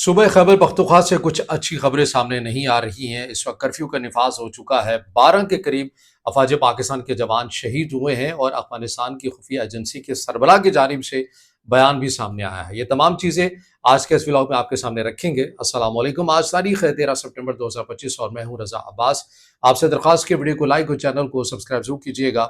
صبح खैबर पख्तूनख्वा से कुछ अच्छी खबरें सामने नहीं आ रही हैं। इस वक्त कर्फ्यू का निफाज हो चुका है। 12 के करीब अफवाज पाकिस्तान के जवान शहीद हुए हैं और अफगानिस्तान की खुफिया एजेंसी के सरबराह की जानिब से बयान भी सामने आया है। ये तमाम चीज़ें आज के इस व्लॉग में आपके सामने रखेंगे। अस्सलाम वालेकुम। आज तारीख है 13 सितंबर 2025 और मैं हूँ रजा अब्बास। आपसे दरख्वास्त की वीडियो को लाइक और चैनल को सब्सक्राइब जरूर कीजिएगा।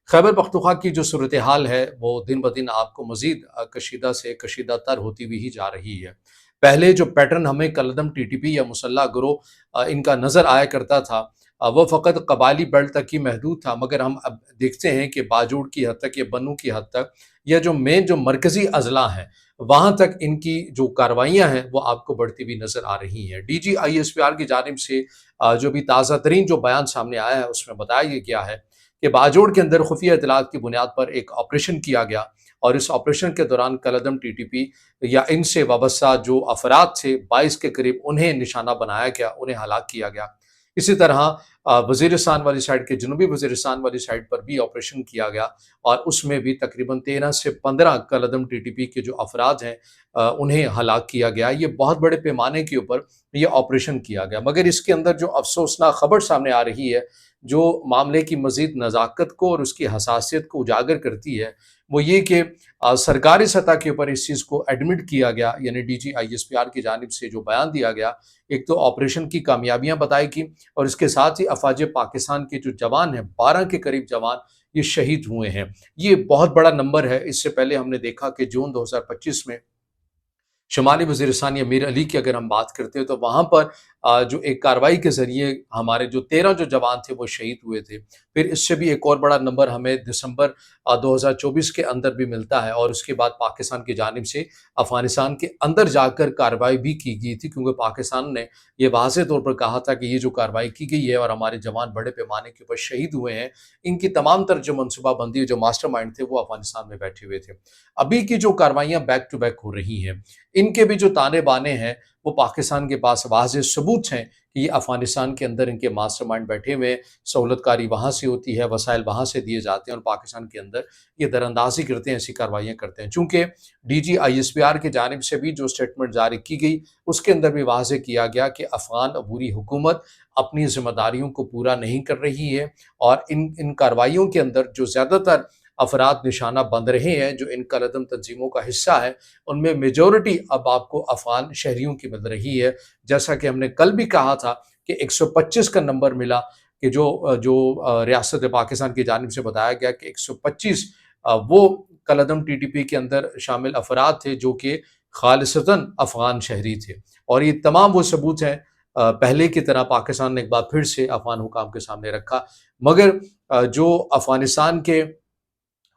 खैबर पख्तूनख्वा की जो सूरत हाल है वो दिन ब दिन आपको मजीद कशीदा से कशीदा तर होती हुई ही जा रही है। पहले जो पैटर्न हमें कलदम टीटीपी या मुसल्ला गिरोह इनका नज़र आया करता था, वो फ़कत कबायली बेल्ट तक ही महदूद था। मगर हम अब देखते हैं कि बाजूड़ की हद तक या बन्नू की हद तक या जो मेन जो मरकज़ी अज़ला हैं वहाँ तक इनकी जो कार्रवाइयाँ हैं वो आपको बढ़ती हुई नज़र आ रही हैं। DGISPR की जानिब से जो भी ताज़ा तरीन जो बयान सामने आया है उसमें बताया ये गया है कि बाजोड़ के अंदर खुफिया इत्तलात की बुनियाद पर एक ऑपरेशन किया गया और इस ऑपरेशन के दौरान कलदम टीटीपी या इनसे वाबस्ता जो अफराद थे 22 के करीब उन्हें निशाना बनाया गया, उन्हें हलाक किया गया। इसी तरह वज़ीरिस्तान वाली साइड के जनूबी वज़ीरिस्तान वाली साइड पर भी ऑपरेशन किया गया और उसमें भी तकरीबन 13 से 15 कलदम टीटीपी के जो अफराद हैं उन्हें हलाक किया गया। ये बहुत बड़े पैमाने के ऊपर ये ऑपरेशन किया गया। मगर इसके अंदर जो अफसोसनाक खबर सामने आ रही है, जो मामले की मज़ीद नज़ाकत को और उसकी हसासियत को उजागर करती है, वो ये कि सरकारी सतह के ऊपर इस चीज़ को एडमिट किया गया, यानी DGISPR की जानिब से जो बयान दिया गया, एक तो ऑपरेशन की कामयाबियां बताई की और इसके साथ ही अफवाज पाकिस्तान के जो जवान हैं 12 के करीब जवान ये शहीद हुए हैं। ये बहुत बड़ा नंबर है। इससे पहले हमने देखा कि जून 2025 में शुमाली वज़ीरिस्तान या मीर अली की अगर हम बात करते हैं तो वहाँ पर जो एक कार्रवाई के ज़रिए हमारे जो 13 जो जवान थे वो शहीद हुए थे। फिर इससे भी एक और बड़ा नंबर हमें दिसंबर 2024 के अंदर भी मिलता है और उसके बाद पाकिस्तान की जानिब से अफ़गानिस्तान के अंदर जाकर कार्रवाई भी की गई थी, क्योंकि पाकिस्तान ने ये वाज़ेह तौर पर कहा था कि ये जो कार्रवाई की गई है और हमारे जवान बड़े पैमाने के ऊपर शहीद हुए हैं, इनकी तमाम तर जो मनसूबाबंदी जो मास्टरमाइंड थे वो अफ़गानिस्तान में बैठे हुए थे। अभी की जो कार्रवाइयाँ बैक टू बैक हो रही हैं, इनके भी जो ताने-बाने हैं, वो पाकिस्तान के पास वाज़ेह सबूत हैं कि ये अफ़गानिस्तान के अंदर इनके मास्टरमाइंड बैठे हुए हैं, सहूलतकारी वहाँ से होती है, वसाइल वहाँ से दिए जाते हैं और पाकिस्तान के अंदर ये दरअंदाज़ी करते हैं, ऐसी कार्रवाइयाँ करते हैं। चूँकि DGISPR की जानिब से भी जो स्टेटमेंट जारी की गई, उसके अंदर भी वाज़ेह किया गया कि अफ़गान अबूरी हुकूमत अपनी ज़िम्मेदारियों को पूरा नहीं कर रही है और इन कार्रवाइयों के अंदर जो ज़्यादातर अफराद निशाना बंध रहे हैं, जो इन कलदम तंजीमों का हिस्सा है, उनमें मेजॉरिटी अब आपको अफ़गान शहरियों की मिल रही है। जैसा कि हमने कल भी कहा था कि 125 का नंबर मिला कि जो रियासत पाकिस्तान की जानिब से बताया गया कि 125 वो कलदम टीटीपी के अंदर शामिल अफराद थे जो कि खालिसतन अफ़गान शहरी थे और ये तमाम वो सबूत हैं पहले की तरह पाकिस्तान ने एक बार फिर से अफ़गान हुकाम के सामने रखा। मगर जो अफ़गानिस्तान के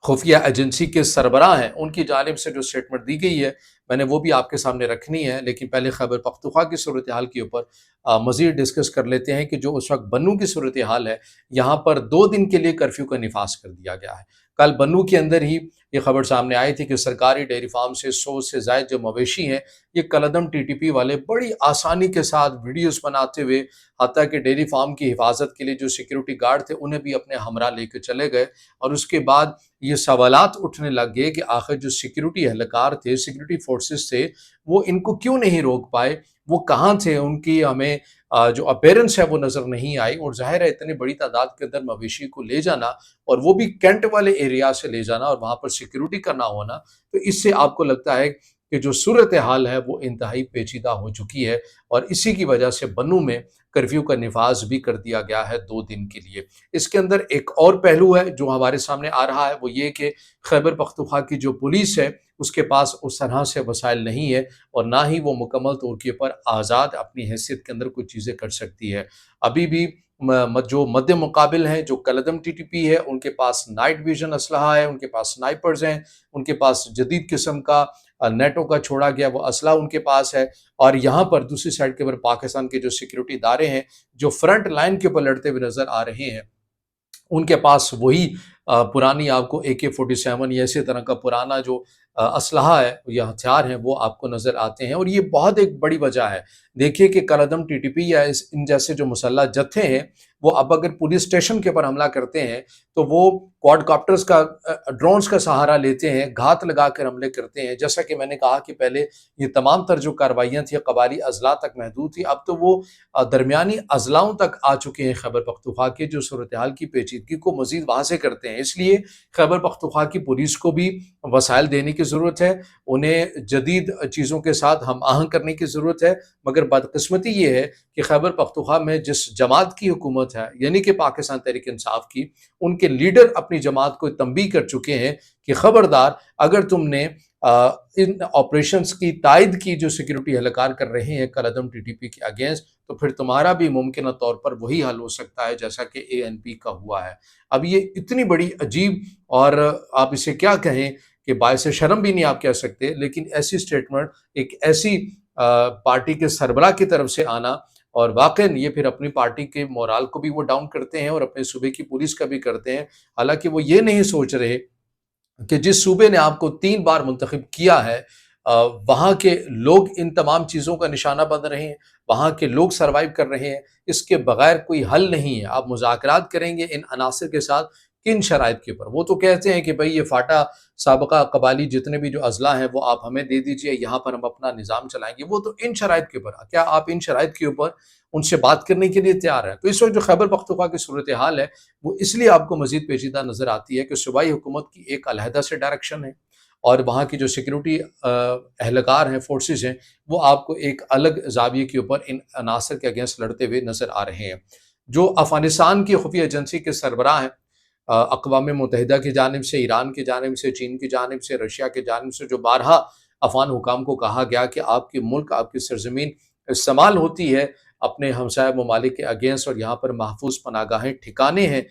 खुफिया एजेंसी के सरबराह हैं, उनकी जानिब से जो स्टेटमेंट दी गई है, मैंने वो भी आपके सामने रखनी है। लेकिन पहले खैबर पख्तूनख्वा की सूरत हाल के ऊपर मज़ीद डिस्कस कर लेते हैं कि जो उस वक्त बन्नू की सूरत हाल है, यहाँ पर 2 दिन के लिए कर्फ्यू का निफाज कर दिया गया है। कल बन्नू के अंदर ही ये खबर सामने आई थी कि सरकारी डेयरी फार्म से 100 से ज़ायद जो मवेशी हैं, ये कलदम टीटीपी वाले बड़ी आसानी के साथ वीडियोज़ बनाते हुए, हत्ता कि डेयरी फार्म की हिफाजत के लिए जो सिक्योरिटी गार्ड थे, उन्हें भी अपने हमरा लेके चले गए और उसके बाद ये सवालात उठने लग गए कि आखिर जो सिक्योरिटी एहलकार थे, सिक्योरिटी फोर्सेस थे, वो इनको क्यों नहीं रोक पाए? वो कहाँ थे? उनकी हमें जो अपीयरेंस है वो नज़र नहीं आई और ज़ाहिर है इतनी बड़ी तादाद के अंदर मवेशी को ले जाना और वो भी कैंट वाले एरिया से ले जाना और वहाँ पर सिक्योरिटी का ना होना, तो इससे आपको लगता है कि जो सूरत हाल है वो इंतहाई पेचीदा हो चुकी है और इसी की वजह से बन्नू में कर्फ्यू का निफाज भी कर दिया गया है 2 दिन के लिए। इसके अंदर एक और पहलू है जो हमारे सामने आ रहा है, वो ये कि खैबर पख्तूनख्वा की जो पुलिस है उसके पास उस तरह से वसाइल नहीं है और ना ही वो मुकम्मल तौर के ऊपर आज़ाद अपनी हैसियत के अंदर कुछ चीज़ें कर सकती है। अभी भी जो मद्दे मुकाबिल हैं, जो कलदम टीटीपी है, उनके पास नाइट विजन असलहा है, उनके पास स्नाइपर्स हैं, उनके पास जदीद किस्म का नेटो का छोड़ा गया वो असला उनके पास है और यहाँ पर दूसरी साइड के ऊपर पाकिस्तान के जो सिक्योरिटी इदारे हैं, जो फ्रंट लाइन के ऊपर लड़ते हुए नज़र आ रहे हैं, उनके पास वही पुरानी आपको AK-47 या इसी तरह का पुराना जो असलहा है या हथियार हैं वो आपको नज़र आते हैं और ये बहुत एक बड़ी वजह है। देखिए कि कलदम टीटीपी या इन जैसे जो मुसल्लह जत्थे हैं, وہ اب اگر پولیس اسٹیشن کے اوپر حملہ کرتے ہیں تو وہ کوڈ کاپٹرز کا ڈرونز کا سہارا لیتے ہیں، گھات لگا کر حملے کرتے ہیں۔ جیسا کہ میں نے کہا کہ پہلے یہ تمام تر جو کارروائیاں تھیں قبائلی اضلاع تک محدود تھی، اب تو وہ درمیانی اضلاعوں تک آ چکے ہیں خیبر پختونخوا کے، جو صورتحال کی پیچیدگی کو مزید واضح کرتے ہیں۔ اس لیے خیبر پختونخوا کی پولیس کو بھی وسائل دینے کی ضرورت ہے، انہیں جدید چیزوں کے ساتھ ہم آہنگ کرنے کی ضرورت ہے، مگر بدقسمتی یہ ہے کہ خیبر پختونخوا میں جس جماعت کی حکومت ہے، یعنی کہ پاکستان تحریک انصاف کی، ان کے لیڈر اپنی جماعت کو تنبیہ کر چکے ہیں کہ خبردار، اگر تم نے ان آپریشنز کی تائید کی جو سیکیورٹی اہلکار کر رہے ہیں کالعدم ٹی ٹی پی کے اگینسٹ، تو پھر تمہارا بھی ممکنہ طور پر وہی حل ہو سکتا ہے جیسا کہ اے این پی کا ہوا ہے۔ اب یہ اتنی بڑی عجیب، اور آپ اسے کیا کہیں کہ باعث شرم بھی نہیں آپ کہہ سکتے، لیکن ایسی سٹیٹمنٹ ایک ایسی پارٹی کے سربراہ کی طرف سے آنا، اور واقعاً یہ پھر اپنی پارٹی کے مورال کو بھی وہ ڈاؤن کرتے ہیں اور اپنے صوبے کی پولیس کا بھی کرتے ہیں، حالانکہ وہ یہ نہیں سوچ رہے کہ جس صوبے نے آپ کو 3 بار منتخب کیا ہے، وہاں کے لوگ ان تمام چیزوں کا نشانہ بن رہے ہیں، وہاں کے لوگ سروائیو کر رہے ہیں، اس کے بغیر کوئی حل نہیں ہے۔ آپ مذاکرات کریں گے ان عناصر کے ساتھ کن شرائط کے اوپر؟ وہ تو کہتے ہیں کہ بھئی یہ فاٹا سابقہ قبائلی جتنے بھی جو اضلاع ہیں وہ آپ ہمیں دے دیجئے، یہاں پر ہم اپنا نظام چلائیں گے۔ وہ تو ان شرائط کے اوپر، کیا آپ ان شرائط کے اوپر ان سے بات کرنے کے لیے تیار ہیں؟ تو اس وقت جو خیبر پختونخوا کی صورتحال ہے وہ اس لیے آپ کو مزید پیچیدہ نظر آتی ہے کہ صوبائی حکومت کی ایک علیحدہ سے ڈائریکشن ہے، اور وہاں کی جو سیکیورٹی اہلکار ہیں، فورسز ہیں، وہ آپ کو ایک الگ زاویے کے اوپر ان عناصر کے اگینسٹ لڑتے ہوئے نظر آ رہے ہیں۔ جو افغانستان کی خفیہ ایجنسی کے سربراہ ہیں، اقوام متحدہ کی جانب سے، ایران کی جانب سے، چین کی جانب سے، رشیا کی جانب سے جو بارہا افغان حکام کو کہا گیا کہ آپ کے ملک، آپ کی سرزمین استعمال ہوتی ہے اپنے ہمسایہ ممالک کے اگینسٹ، اور یہاں پر محفوظ پناہ گاہیں ٹھکانے ہیں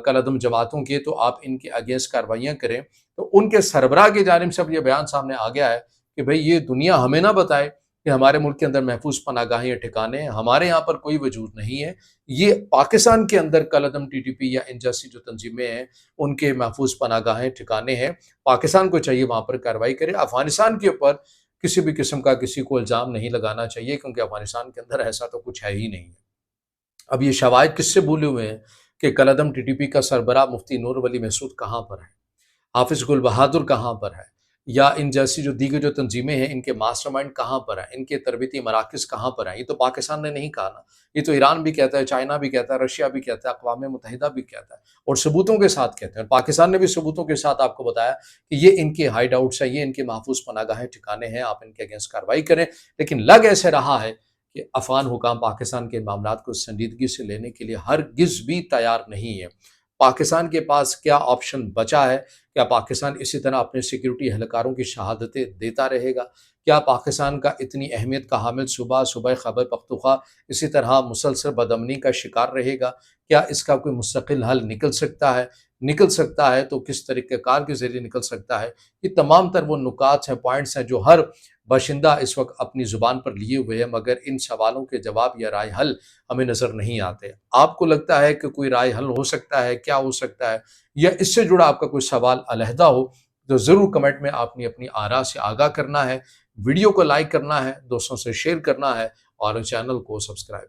کالعدم جماعتوں کے، تو آپ ان کے اگینسٹ کارروائیاں کریں۔ تو ان کے سربراہ کی جانب سے اب یہ بیان سامنے آ گیا ہے کہ بھئی یہ دنیا ہمیں نہ بتائے کہ ہمارے ملک کے اندر محفوظ پناہ گاہیں یا ٹھکانے ہیں، ہمارے یہاں پر کوئی وجود نہیں ہے۔ یہ پاکستان کے اندر کالعدم ٹی ٹی پی یا ان جیسی جو تنظیمیں ہیں ان کے محفوظ پناہ گاہیں ٹھکانے ہیں، پاکستان کو چاہیے وہاں پر کارروائی کرے۔ افغانستان کے اوپر کسی بھی قسم کا کسی کو الزام نہیں لگانا چاہیے، کیونکہ افغانستان کے اندر ایسا تو کچھ ہے ہی نہیں ہے۔ اب یہ شواہد کس سے بھولے ہوئے ہیں کہ کالعدم ٹی ٹی پی کا سربراہ مفتی نور ولی محسود کہاں پر ہے، حافظ گل بہادر کہاں پر ہے، یا ان جیسی جو دیگر جو تنظیمیں ہیں ان کے ماسٹر مائنڈ کہاں پر ہیں، ان کے تربیتی مراکز کہاں پر ہیں؟ یہ تو پاکستان نے نہیں کہا نا، یہ تو ایران بھی کہتا ہے، چائنا بھی کہتا ہے، رشیا بھی کہتا ہے، اقوام متحدہ بھی کہتا ہے، اور ثبوتوں کے ساتھ کہتے ہیں، اور پاکستان نے بھی ثبوتوں کے ساتھ آپ کو بتایا کہ یہ ان کے ہائیڈ آؤٹس ہیں، یہ ان کے محفوظ پناہ گاہیں ٹھکانے ہیں، آپ ان کے اگینسٹ کارروائی کریں۔ لیکن لگ ایسے رہا ہے کہ افغان حکام پاکستان کے معاملات کو سنجیدگی سے لینے کے لیے ہرگز بھی تیار نہیں ہے۔ پاکستان کے پاس کیا آپشن بچا ہے؟ کیا پاکستان اسی طرح اپنے سیکیورٹی اہلکاروں کی شہادتیں دیتا رہے گا؟ کیا پاکستان کا اتنی اہمیت کا حامل صوبہ خیبر پختونخوا اسی طرح مسلسل بدامنی کا شکار رہے گا؟ کیا اس کا کوئی مستقل حل نکل سکتا ہے؟ نکل سکتا ہے تو کس طریقہ کار کے ذریعے نکل سکتا ہے؟ یہ تمام تر وہ نکات ہیں، پوائنٹس ہیں جو ہر باشندہ اس وقت اپنی زبان پر لیے ہوئے ہیں، مگر ان سوالوں کے جواب یا رائے حل ہمیں نظر نہیں آتے۔ آپ کو لگتا ہے کہ کوئی رائے حل ہو سکتا ہے؟ کیا ہو سکتا ہے؟ یا اس سے جڑا آپ کا کوئی سوال علیحدہ ہو تو ضرور کمنٹ میں آپ نے اپنی آراء سے آگاہ کرنا ہے، ویڈیو کو لائک کرنا ہے، دوستوں سے شیئر کرنا ہے، اور چینل کو سبسکرائب